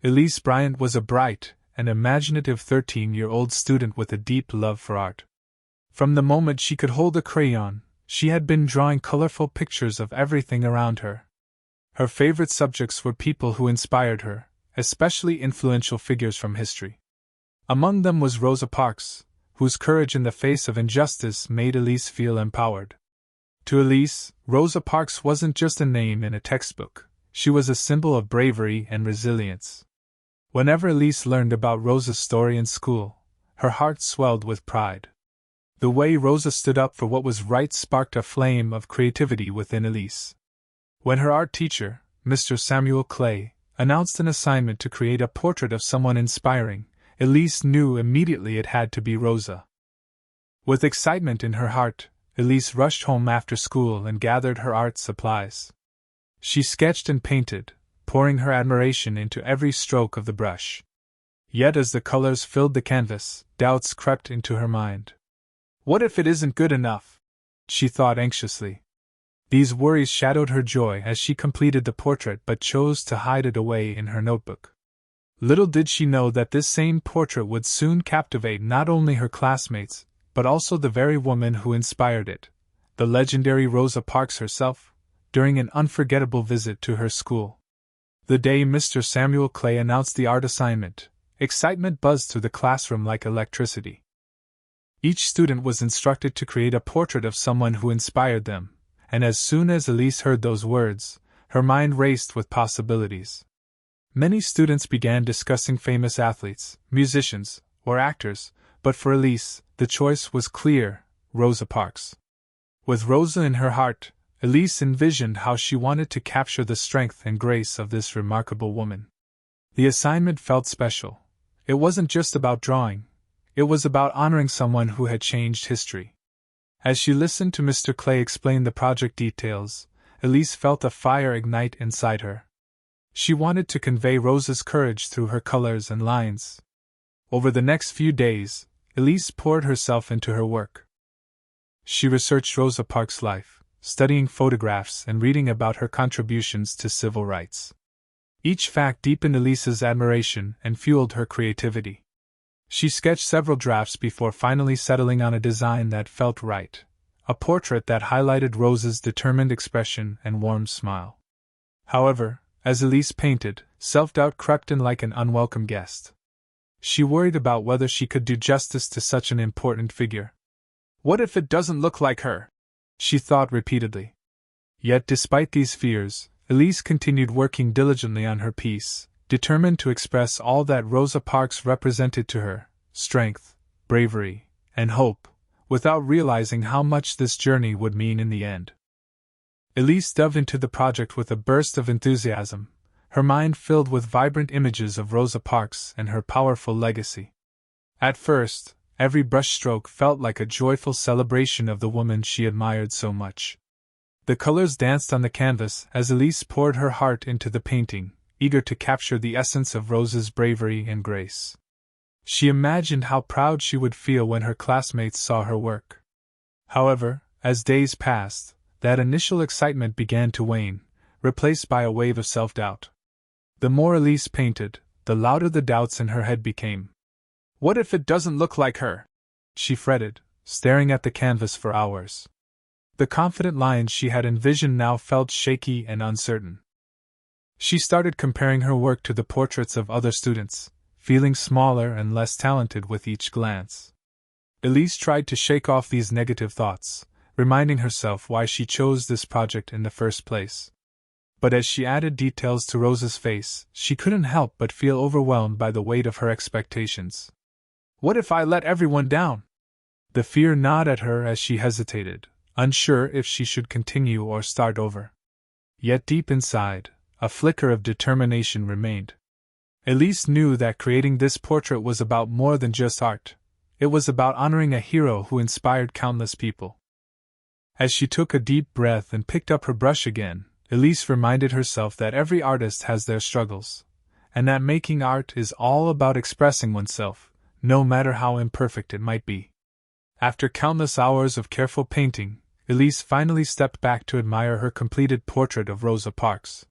Elise Bryant was a bright and imaginative 13-year-old student with a deep love for art. From the moment she could hold a crayon, she had been drawing colorful pictures of everything around her. Her favorite subjects were people who inspired her, especially influential figures from history. Among them was Rosa Parks, whose courage in the face of injustice made Elise feel empowered. To Elise, Rosa Parks wasn't just a name in a textbook, she was a symbol of bravery and resilience. Whenever Elise learned about Rosa's story in school, her heart swelled with pride. The way Rosa stood up for what was right sparked a flame of creativity within Elise. When her art teacher, Mr. Samuel Clay, announced an assignment to create a portrait of someone inspiring, Elise knew immediately it had to be Rosa. With excitement in her heart, Elise rushed home after school and gathered her art supplies. She sketched and painted, pouring her admiration into every stroke of the brush. Yet as the colors filled the canvas, doubts crept into her mind. What if it isn't good enough? She thought anxiously. These worries shadowed her joy as she completed the portrait but chose to hide it away in her notebook. Little did she know that this same portrait would soon captivate not only her classmates, but also the very woman who inspired it, the legendary Rosa Parks herself, during an unforgettable visit to her school. The day Mr. Samuel Clay announced the art assignment, excitement buzzed through the classroom like electricity. Each student was instructed to create a portrait of someone who inspired them, and as soon as Elise heard those words, her mind raced with possibilities. Many students began discussing famous athletes, musicians, or actors, but for Elise, the choice was clear: Rosa Parks. With Rosa in her heart, Elise envisioned how she wanted to capture the strength and grace of this remarkable woman. The assignment felt special. It wasn't just about drawing, it was about honoring someone who had changed history. As she listened to Mr. Clay explain the project details, Elise felt a fire ignite inside her. She wanted to convey Rosa's courage through her colors and lines. Over the next few days, Elise poured herself into her work. She researched Rosa Parks' life, studying photographs and reading about her contributions to civil rights. Each fact deepened Elise's admiration and fueled her creativity. She sketched several drafts before finally settling on a design that felt right, a portrait that highlighted Rosa's determined expression and warm smile. However, as Elise painted, self-doubt crept in like an unwelcome guest. She worried about whether she could do justice to such an important figure. What if it doesn't look like her? She thought repeatedly. Yet despite these fears, Elise continued working diligently on her piece, determined to express all that Rosa Parks represented to her: strength, bravery, and hope, without realizing how much this journey would mean in the end. Elise dove into the project with a burst of enthusiasm, her mind filled with vibrant images of Rosa Parks and her powerful legacy. At first, every brushstroke felt like a joyful celebration of the woman she admired so much. The colors danced on the canvas as Elise poured her heart into the painting, eager to capture the essence of Rosa's bravery and grace. She imagined how proud she would feel when her classmates saw her work. However, as days passed, that initial excitement began to wane, replaced by a wave of self-doubt. The more Elise painted, the louder the doubts in her head became. What if it doesn't look like her? She fretted, staring at the canvas for hours. The confident lines she had envisioned now felt shaky and uncertain. She started comparing her work to the portraits of other students, feeling smaller and less talented with each glance. Elise tried to shake off these negative thoughts, reminding herself why she chose this project in the first place. But as she added details to Rosa's face, she couldn't help but feel overwhelmed by the weight of her expectations. What if I let everyone down? The fear gnawed at her as she hesitated, unsure if she should continue or start over. Yet deep inside, a flicker of determination remained. Elise knew that creating this portrait was about more than just art. It was about honoring a hero who inspired countless people. As she took a deep breath and picked up her brush again, Elise reminded herself that every artist has their struggles, and that making art is all about expressing oneself, no matter how imperfect it might be. After countless hours of careful painting, Elise finally stepped back to admire her completed portrait of Rosa Parks.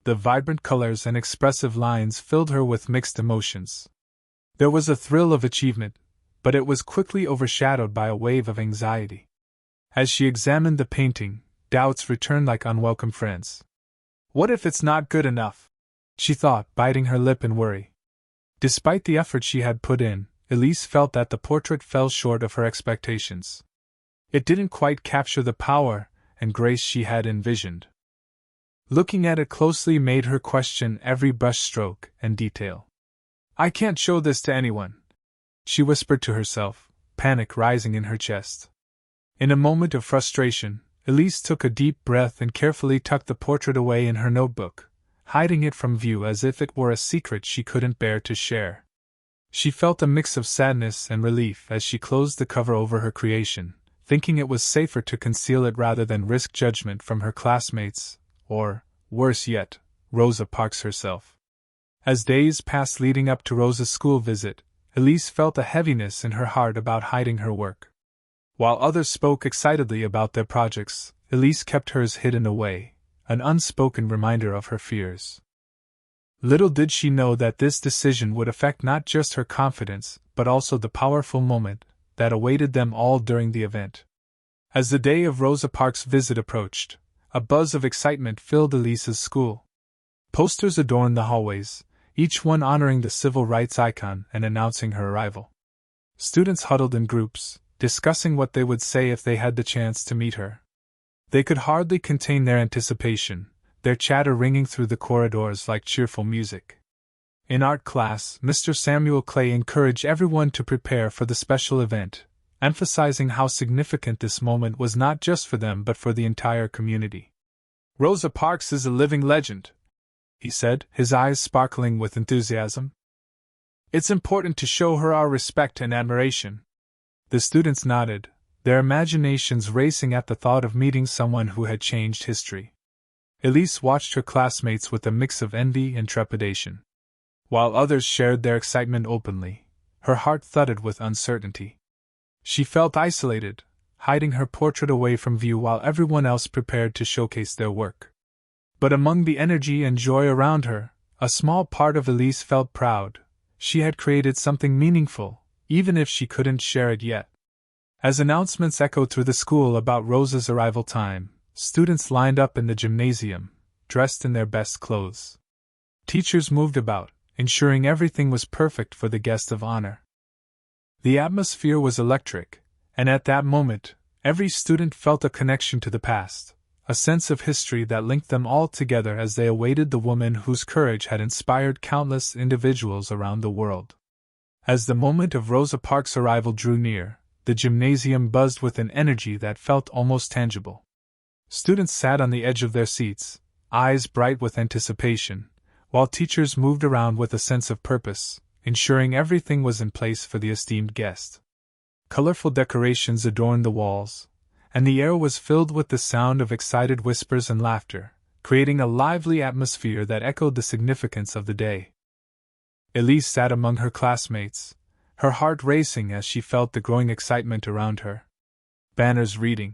The vibrant colors and expressive lines filled her with mixed emotions. There was a thrill of achievement, but it was quickly overshadowed by a wave of anxiety. As she examined the painting, doubts returned like unwelcome friends. What if it's not good enough? She thought, biting her lip in worry. Despite the effort she had put in, Elise felt that the portrait fell short of her expectations. It didn't quite capture the power and grace she had envisioned. Looking at it closely made her question every brushstroke and detail. I can't show this to anyone, she whispered to herself, panic rising in her chest. In a moment of frustration, Elise took a deep breath and carefully tucked the portrait away in her notebook, hiding it from view as if it were a secret she couldn't bear to share. She felt a mix of sadness and relief as she closed the cover over her creation, thinking it was safer to conceal it rather than risk judgment from her classmates, or, worse yet, Rosa Parks herself. As days passed leading up to Rosa's school visit, Elise felt a heaviness in her heart about hiding her work. While others spoke excitedly about their projects, Elise kept hers hidden away, an unspoken reminder of her fears. Little did she know that this decision would affect not just her confidence, but also the powerful moment that awaited them all during the event. As the day of Rosa Parks' visit approached, a buzz of excitement filled Elise's school. Posters adorned the hallways, each one honoring the civil rights icon and announcing her arrival. Students huddled in groups, discussing what they would say if they had the chance to meet her. They could hardly contain their anticipation, their chatter ringing through the corridors like cheerful music. In art class, Mr. Samuel Clay encouraged everyone to prepare for the special event, emphasizing how significant this moment was not just for them but for the entire community. Rosa Parks is a living legend, he said, his eyes sparkling with enthusiasm. It's important to show her our respect and admiration. The students nodded, their imaginations racing at the thought of meeting someone who had changed history. Elise watched her classmates with a mix of envy and trepidation. While others shared their excitement openly, her heart thudded with uncertainty. She felt isolated, hiding her portrait away from view while everyone else prepared to showcase their work. But among the energy and joy around her, a small part of Elise felt proud. She had created something meaningful, even if she couldn't share it yet. As announcements echoed through the school about Rosa's arrival time, students lined up in the gymnasium, dressed in their best clothes. Teachers moved about, ensuring everything was perfect for the guest of honor. The atmosphere was electric, and at that moment, every student felt a connection to the past, a sense of history that linked them all together as they awaited the woman whose courage had inspired countless individuals around the world. As the moment of Rosa Parks' arrival drew near, the gymnasium buzzed with an energy that felt almost tangible. Students sat on the edge of their seats, eyes bright with anticipation, while teachers moved around with a sense of purpose, ensuring everything was in place for the esteemed guest. Colorful decorations adorned the walls, and the air was filled with the sound of excited whispers and laughter, creating a lively atmosphere that echoed the significance of the day. Elise sat among her classmates, her heart racing as she felt the growing excitement around her. Banners reading,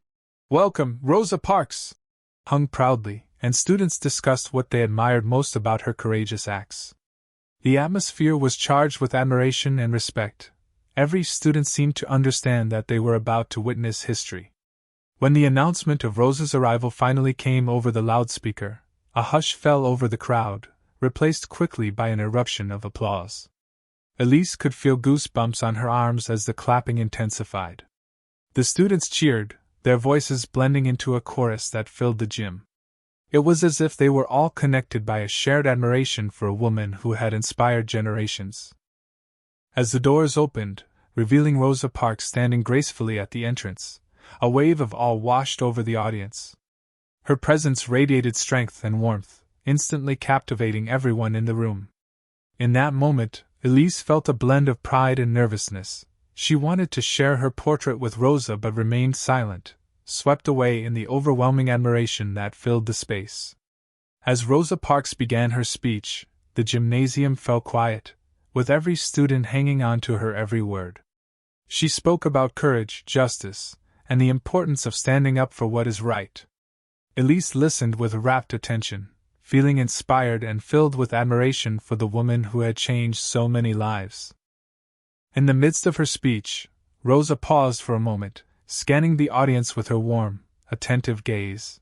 "Welcome, Rosa Parks," hung proudly, and students discussed what they admired most about her courageous acts. The atmosphere was charged with admiration and respect. Every student seemed to understand that they were about to witness history. When the announcement of Rosa's arrival finally came over the loudspeaker, a hush fell over the crowd, replaced quickly by an eruption of applause. Elise could feel goosebumps on her arms as the clapping intensified. The students cheered, their voices blending into a chorus that filled the gym. It was as if they were all connected by a shared admiration for a woman who had inspired generations. As the doors opened, revealing Rosa Parks standing gracefully at the entrance, a wave of awe washed over the audience. Her presence radiated strength and warmth, instantly captivating everyone in the room. In that moment, Elise felt a blend of pride and nervousness. She wanted to share her portrait with Rosa but remained silent, swept away in the overwhelming admiration that filled the space. As Rosa Parks began her speech, the gymnasium fell quiet, with every student hanging on to her every word. She spoke about courage, justice, and the importance of standing up for what is right. Elise listened with rapt attention, feeling inspired and filled with admiration for the woman who had changed so many lives. In the midst of her speech, Rosa paused for a moment, scanning the audience with her warm, attentive gaze.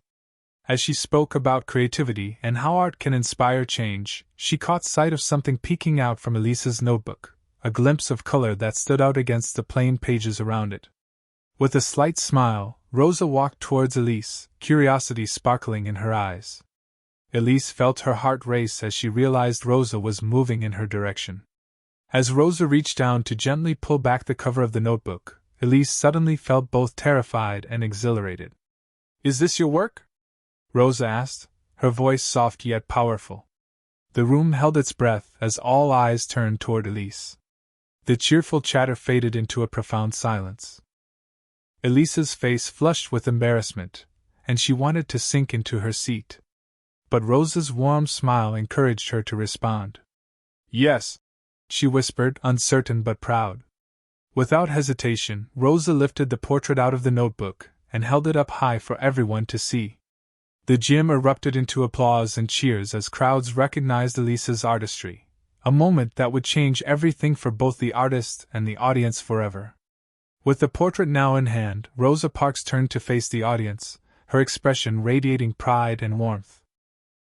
As she spoke about creativity and how art can inspire change, she caught sight of something peeking out from Elise's notebook, a glimpse of color that stood out against the plain pages around it. With a slight smile, Rosa walked towards Elise, curiosity sparkling in her eyes. Elise felt her heart race as she realized Rosa was moving in her direction. As Rosa reached down to gently pull back the cover of the notebook, Elise suddenly felt both terrified and exhilarated. "Is this your work?" Rosa asked, her voice soft yet powerful. The room held its breath as all eyes turned toward Elise. The cheerful chatter faded into a profound silence. Elise's face flushed with embarrassment, and she wanted to sink into her seat. But Rosa's warm smile encouraged her to respond. "Yes," she whispered, uncertain but proud. Without hesitation, Rosa lifted the portrait out of the notebook and held it up high for everyone to see. The gym erupted into applause and cheers as crowds recognized Elise's artistry, a moment that would change everything for both the artist and the audience forever. With the portrait now in hand, Rosa Parks turned to face the audience, her expression radiating pride and warmth.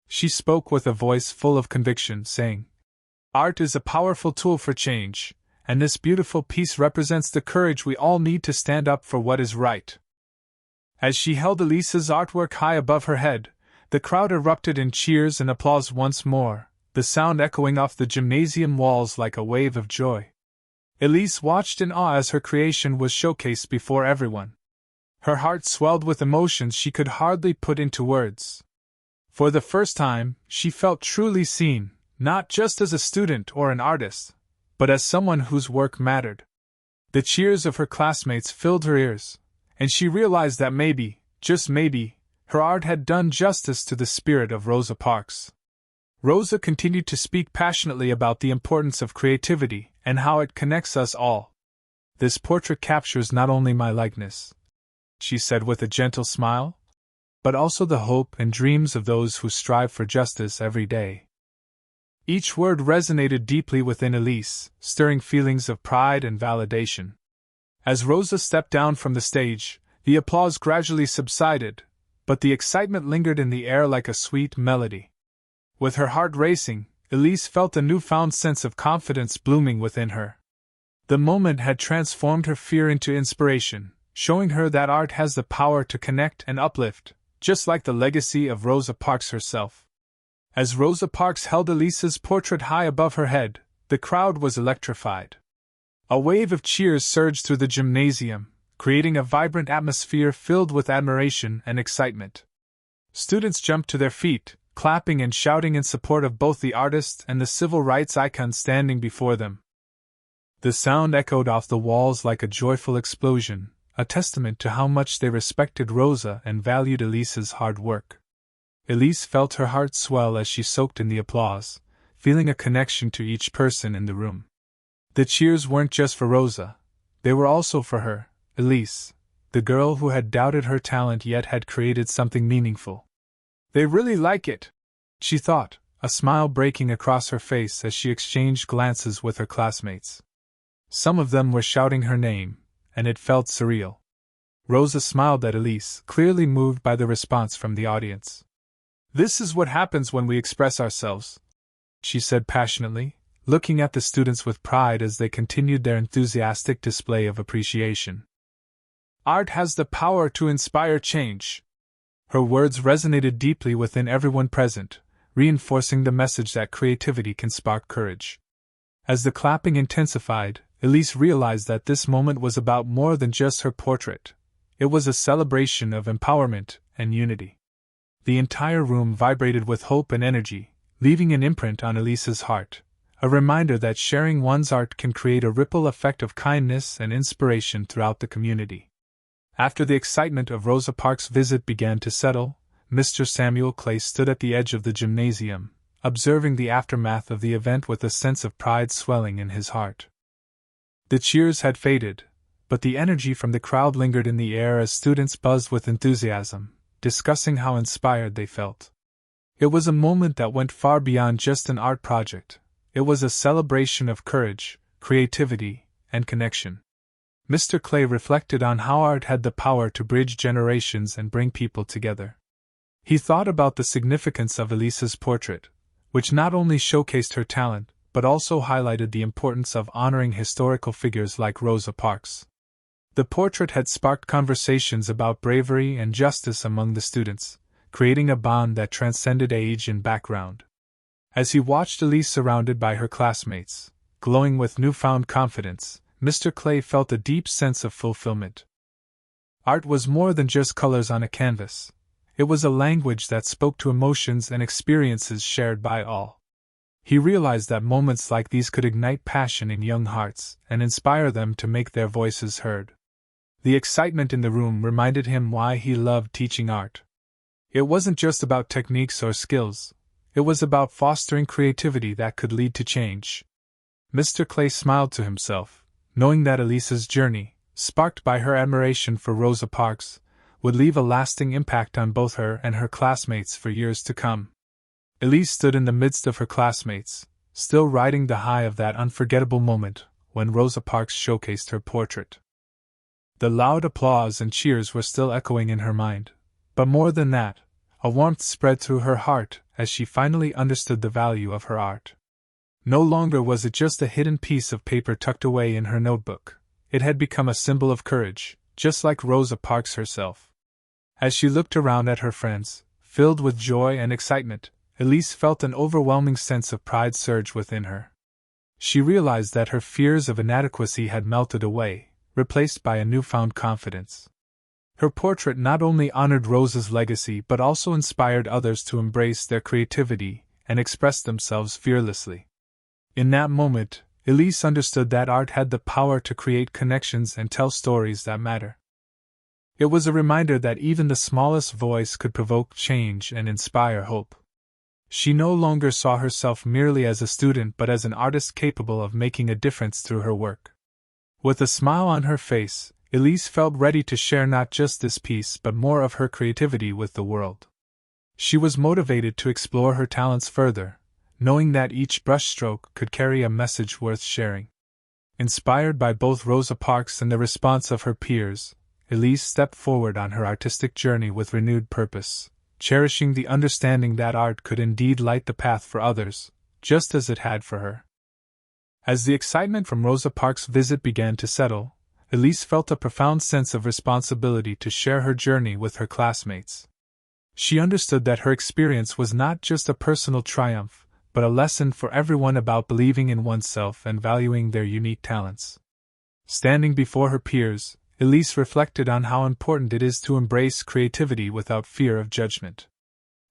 She spoke with a voice full of conviction, saying, "Art is a powerful tool for change, and this beautiful piece represents the courage we all need to stand up for what is right." As she held Elise's artwork high above her head, the crowd erupted in cheers and applause once more, the sound echoing off the gymnasium walls like a wave of joy. Elise watched in awe as her creation was showcased before everyone. Her heart swelled with emotions she could hardly put into words. For the first time, she felt truly seen, not just as a student or an artist, but as someone whose work mattered. The cheers of her classmates filled her ears, and she realized that maybe, just maybe, her art had done justice to the spirit of Rosa Parks. Rosa continued to speak passionately about the importance of creativity and how it connects us all. "This portrait captures not only my likeness," she said with a gentle smile, "but also the hope and dreams of those who strive for justice every day." Each word resonated deeply within Elise, stirring feelings of pride and validation. As Rosa stepped down from the stage, the applause gradually subsided, but the excitement lingered in the air like a sweet melody. With her heart racing, Elise felt a newfound sense of confidence blooming within her. The moment had transformed her fear into inspiration, showing her that art has the power to connect and uplift, just like the legacy of Rosa Parks herself. As Rosa Parks held Elise's portrait high above her head, the crowd was electrified. A wave of cheers surged through the gymnasium, creating a vibrant atmosphere filled with admiration and excitement. Students jumped to their feet, clapping and shouting in support of both the artist and the civil rights icon standing before them. The sound echoed off the walls like a joyful explosion, a testament to how much they respected Rosa and valued Elise's hard work. Elise felt her heart swell as she soaked in the applause, feeling a connection to each person in the room. The cheers weren't just for Rosa, they were also for her, Elise, the girl who had doubted her talent yet had created something meaningful. "They really like it," she thought, a smile breaking across her face as she exchanged glances with her classmates. Some of them were shouting her name, and it felt surreal. Rosa smiled at Elise, clearly moved by the response from the audience. "This is what happens when we express ourselves," she said passionately, looking at the students with pride as they continued their enthusiastic display of appreciation. "Art has the power to inspire change." Her words resonated deeply within everyone present, reinforcing the message that creativity can spark courage. As the clapping intensified, Elise realized that this moment was about more than just her portrait. It was a celebration of empowerment and unity. The entire room vibrated with hope and energy, leaving an imprint on Elise's heart, a reminder that sharing one's art can create a ripple effect of kindness and inspiration throughout the community. After the excitement of Rosa Parks' visit began to settle, Mr. Samuel Clay stood at the edge of the gymnasium, observing the aftermath of the event with a sense of pride swelling in his heart. The cheers had faded, but the energy from the crowd lingered in the air as students buzzed with enthusiasm, discussing how inspired they felt. It was a moment that went far beyond just an art project. It was a celebration of courage, creativity, and connection. Mr. Clay reflected on how art had the power to bridge generations and bring people together. He thought about the significance of Elise's portrait, which not only showcased her talent, but also highlighted the importance of honoring historical figures like Rosa Parks. The portrait had sparked conversations about bravery and justice among the students, creating a bond that transcended age and background. As he watched Elise surrounded by her classmates, glowing with newfound confidence, Mr. Clay felt a deep sense of fulfillment. Art was more than just colors on a canvas. It was a language that spoke to emotions and experiences shared by all. He realized that moments like these could ignite passion in young hearts and inspire them to make their voices heard. The excitement in the room reminded him why he loved teaching art. It wasn't just about techniques or skills, it was about fostering creativity that could lead to change. Mr. Clay smiled to himself, knowing that Elise's journey, sparked by her admiration for Rosa Parks, would leave a lasting impact on both her and her classmates for years to come. Elise stood in the midst of her classmates, still riding the high of that unforgettable moment when Rosa Parks showcased her portrait. The loud applause and cheers were still echoing in her mind, but more than that, a warmth spread through her heart as she finally understood the value of her art. No longer was it just a hidden piece of paper tucked away in her notebook. It had become a symbol of courage, just like Rosa Parks herself. As she looked around at her friends, filled with joy and excitement, Elise felt an overwhelming sense of pride surge within her. She realized that her fears of inadequacy had melted away, replaced by a newfound confidence. Her portrait not only honored Rosa's legacy but also inspired others to embrace their creativity and express themselves fearlessly. In that moment, Elise understood that art had the power to create connections and tell stories that matter. It was a reminder that even the smallest voice could provoke change and inspire hope. She no longer saw herself merely as a student but as an artist capable of making a difference through her work. With a smile on her face, Elise felt ready to share not just this piece but more of her creativity with the world. She was motivated to explore her talents further, knowing that each brushstroke could carry a message worth sharing. Inspired by both Rosa Parks and the response of her peers, Elise stepped forward on her artistic journey with renewed purpose, cherishing the understanding that art could indeed light the path for others, just as it had for her. As the excitement from Rosa Parks' visit began to settle, Elise felt a profound sense of responsibility to share her journey with her classmates. She understood that her experience was not just a personal triumph, but a lesson for everyone about believing in oneself and valuing their unique talents. Standing before her peers, Elise reflected on how important it is to embrace creativity without fear of judgment.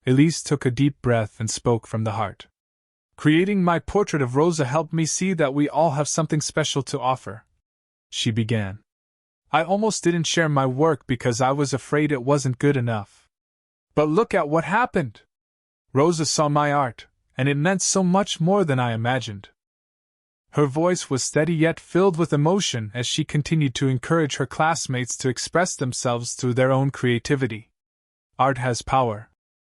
Elise took a deep breath and spoke from the heart. "Creating my portrait of Rosa helped me see that we all have something special to offer," she began. "I almost didn't share my work because I was afraid it wasn't good enough. But look at what happened! Rosa saw my art, and it meant so much more than I imagined." Her voice was steady yet filled with emotion as she continued to encourage her classmates to express themselves through their own creativity. "Art has power,"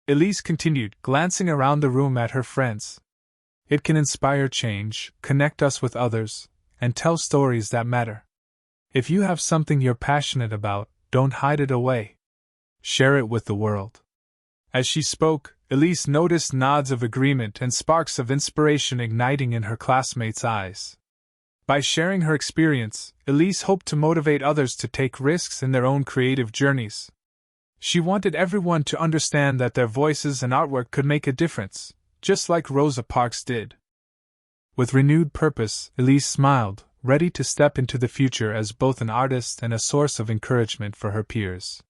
Elise continued, glancing around the room at her friends. "It can inspire change, connect us with others, and tell stories that matter. If you have something you're passionate about, don't hide it away. Share it with the world." As she spoke, Elise noticed nods of agreement and sparks of inspiration igniting in her classmates' eyes. By sharing her experience, Elise hoped to motivate others to take risks in their own creative journeys. She wanted everyone to understand that their voices and artwork could make a difference, just like Rosa Parks did. With renewed purpose, Elise smiled, ready to step into the future as both an artist and a source of encouragement for her peers.